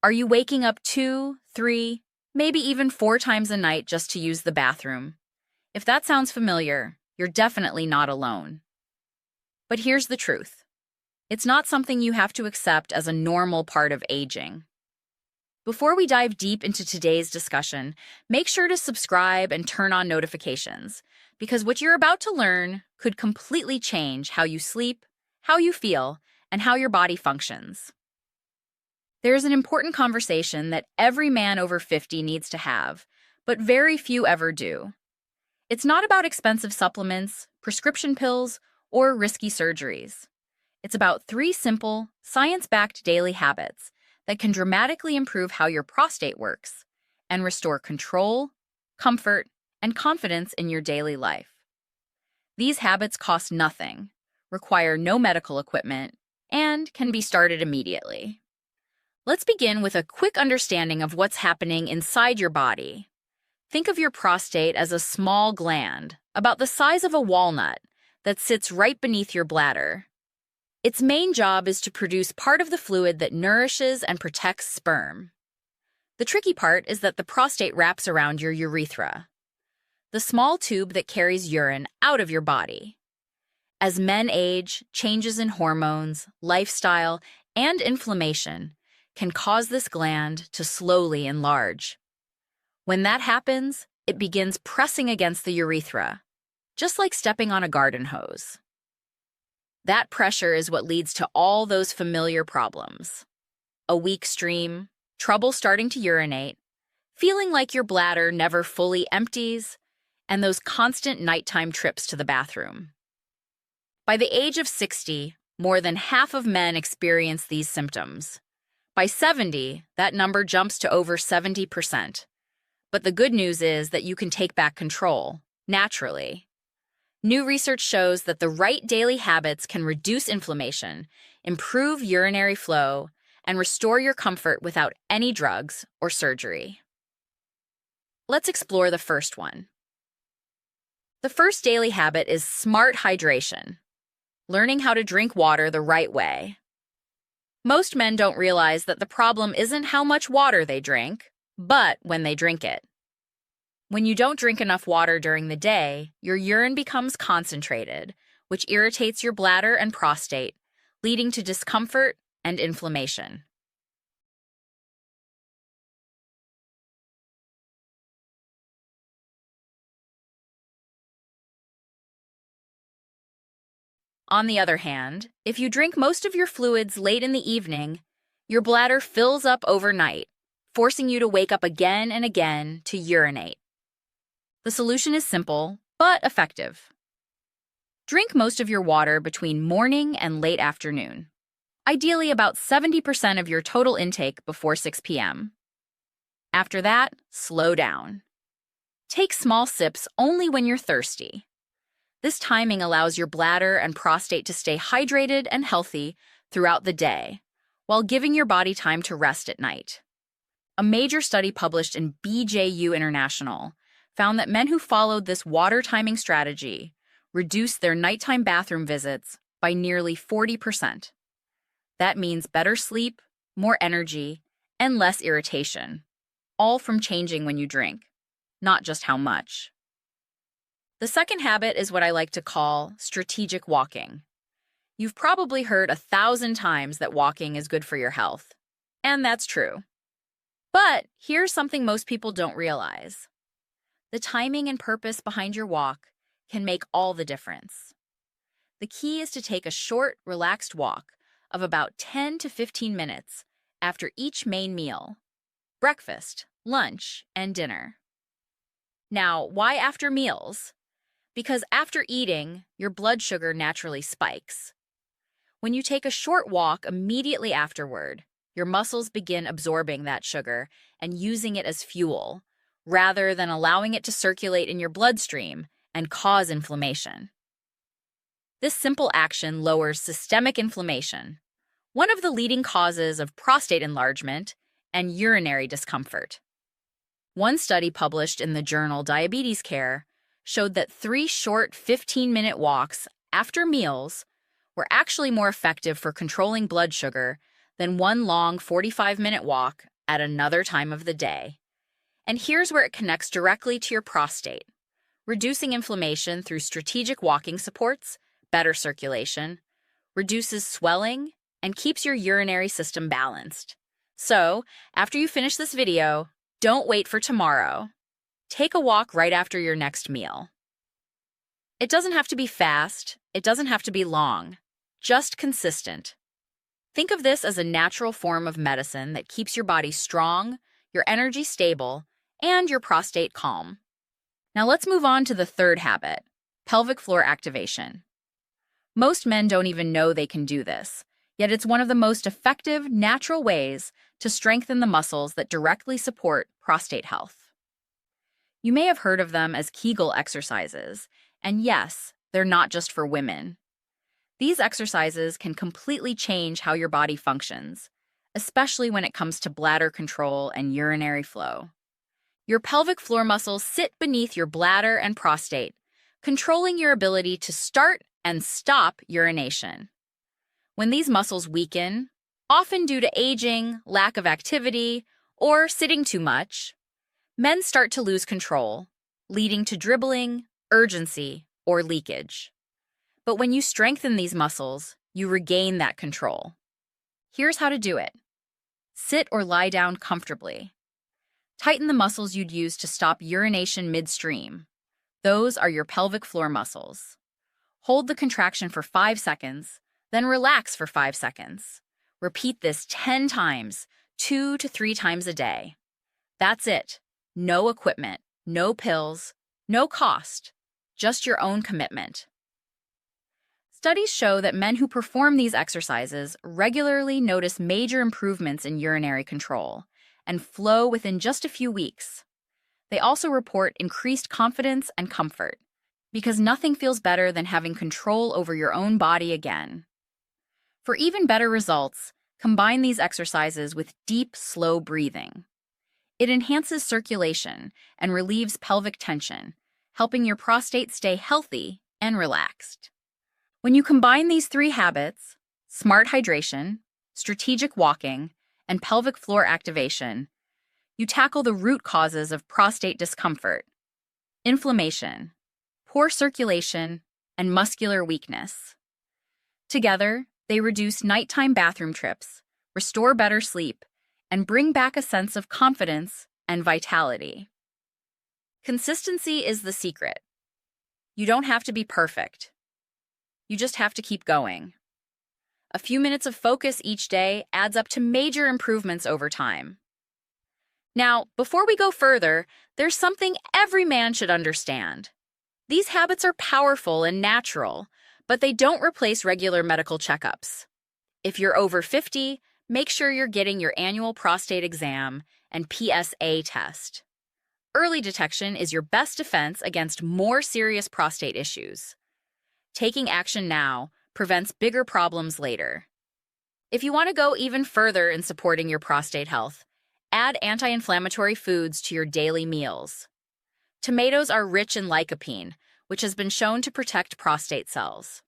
Are you waking up 2, 3, maybe even 4 times a night just to use the bathroom? If that sounds familiar, you're definitely not alone. But here's the truth. It's not something you have to accept as a normal part of aging. Before we dive deep into today's discussion, make sure to subscribe and turn on notifications, because what you're about to learn could completely change how you sleep, how you feel, and how your body functions. There's an important conversation that every man over 50 needs to have, but very few ever do. It's not about expensive supplements, prescription pills, or risky surgeries. It's about 3 simple, science-backed daily habits that can dramatically improve how your prostate works and restore control, comfort, and confidence in your daily life. These habits cost nothing, require no medical equipment, and can be started immediately. Let's begin with a quick understanding of what's happening inside your body. Think of your prostate as a small gland, about the size of a walnut, that sits right beneath your bladder. Its main job is to produce part of the fluid that nourishes and protects sperm. The tricky part is that the prostate wraps around your urethra, the small tube that carries urine out of your body. As men age, changes in hormones, lifestyle, and inflammation can cause this gland to slowly enlarge. When that happens, it begins pressing against the urethra, just like stepping on a garden hose. That pressure is what leads to all those familiar problems. A weak stream, trouble starting to urinate, feeling like your bladder never fully empties, and those constant nighttime trips to the bathroom. By the age of 60, more than half of men experience these symptoms. By 70, that number jumps to over 70%. But the good news is that you can take back control, naturally. New research shows that the right daily habits can reduce inflammation, improve urinary flow, and restore your comfort without any drugs or surgery. Let's explore the first one. The first daily habit is smart hydration, learning how to drink water the right way. Most men don't realize that the problem isn't how much water they drink, but when they drink it. When you don't drink enough water during the day, your urine becomes concentrated, which irritates your bladder and prostate, leading to discomfort and inflammation. On the other hand, if you drink most of your fluids late in the evening, your bladder fills up overnight, forcing you to wake up again and again to urinate. The solution is simple, but effective. Drink most of your water between morning and late afternoon, ideally about 70% of your total intake before 6 p.m. After that, slow down. Take small sips only when you're thirsty. This timing allows your bladder and prostate to stay hydrated and healthy throughout the day, while giving your body time to rest at night. A major study published in BJU International found that men who followed this water timing strategy reduced their nighttime bathroom visits by nearly 40%. That means better sleep, more energy, and less irritation, all from changing when you drink, not just how much. The second habit is what I like to call strategic walking. You've probably heard 1,000 times that walking is good for your health, and that's true. But here's something most people don't realize. The timing and purpose behind your walk can make all the difference. The key is to take a short, relaxed walk of about 10 to 15 minutes after each main meal, breakfast, lunch, and dinner. Now, why after meals? Because after eating, your blood sugar naturally spikes. When you take a short walk immediately afterward, your muscles begin absorbing that sugar and using it as fuel, rather than allowing it to circulate in your bloodstream and cause inflammation. This simple action lowers systemic inflammation, one of the leading causes of prostate enlargement and urinary discomfort. One study published in the journal Diabetes Care showed that 3 short 15-minute walks after meals were actually more effective for controlling blood sugar then one long 45-minute walk at another time of the day. And here's where it connects directly to your prostate, reducing inflammation through strategic walking supports, better circulation, reduces swelling, and keeps your urinary system balanced. So, after you finish this video, don't wait for tomorrow. Take a walk right after your next meal. It doesn't have to be fast, it doesn't have to be long, just consistent. Think of this as a natural form of medicine that keeps your body strong, your energy stable, and your prostate calm. Now let's move on to the third habit, pelvic floor activation. Most men don't even know they can do this, yet it's one of the most effective, natural ways to strengthen the muscles that directly support prostate health. You may have heard of them as Kegel exercises, and yes, they're not just for women. These exercises can completely change how your body functions, especially when it comes to bladder control and urinary flow. Your pelvic floor muscles sit beneath your bladder and prostate, controlling your ability to start and stop urination. When these muscles weaken, often due to aging, lack of activity, or sitting too much, men start to lose control, leading to dribbling, urgency, or leakage. But when you strengthen these muscles, you regain that control. Here's how to do it. Sit or lie down comfortably. Tighten the muscles you'd use to stop urination midstream. Those are your pelvic floor muscles. Hold the contraction for 5 seconds, then relax for 5 seconds. Repeat this 10 times, 2 to 3 times a day. That's it. No equipment, no pills, no cost, just your own commitment. Studies show that men who perform these exercises regularly notice major improvements in urinary control and flow within just a few weeks. They also report increased confidence and comfort, because nothing feels better than having control over your own body again. For even better results, combine these exercises with deep, slow breathing. It enhances circulation and relieves pelvic tension, helping your prostate stay healthy and relaxed. When you combine these 3 habits, smart hydration, strategic walking, and pelvic floor activation, you tackle the root causes of prostate discomfort, inflammation, poor circulation, and muscular weakness. Together, they reduce nighttime bathroom trips, restore better sleep, and bring back a sense of confidence and vitality. Consistency is the secret. You don't have to be perfect. You just have to keep going. A few minutes of focus each day adds up to major improvements over time. Now, before we go further, there's something every man should understand. These habits are powerful and natural, but they don't replace regular medical checkups. If you're over 50, make sure you're getting your annual prostate exam and PSA test. Early detection is your best defense against more serious prostate issues. Taking action now prevents bigger problems later. If you want to go even further in supporting your prostate health, add anti-inflammatory foods to your daily meals. Tomatoes are rich in lycopene, which has been shown to protect prostate cells.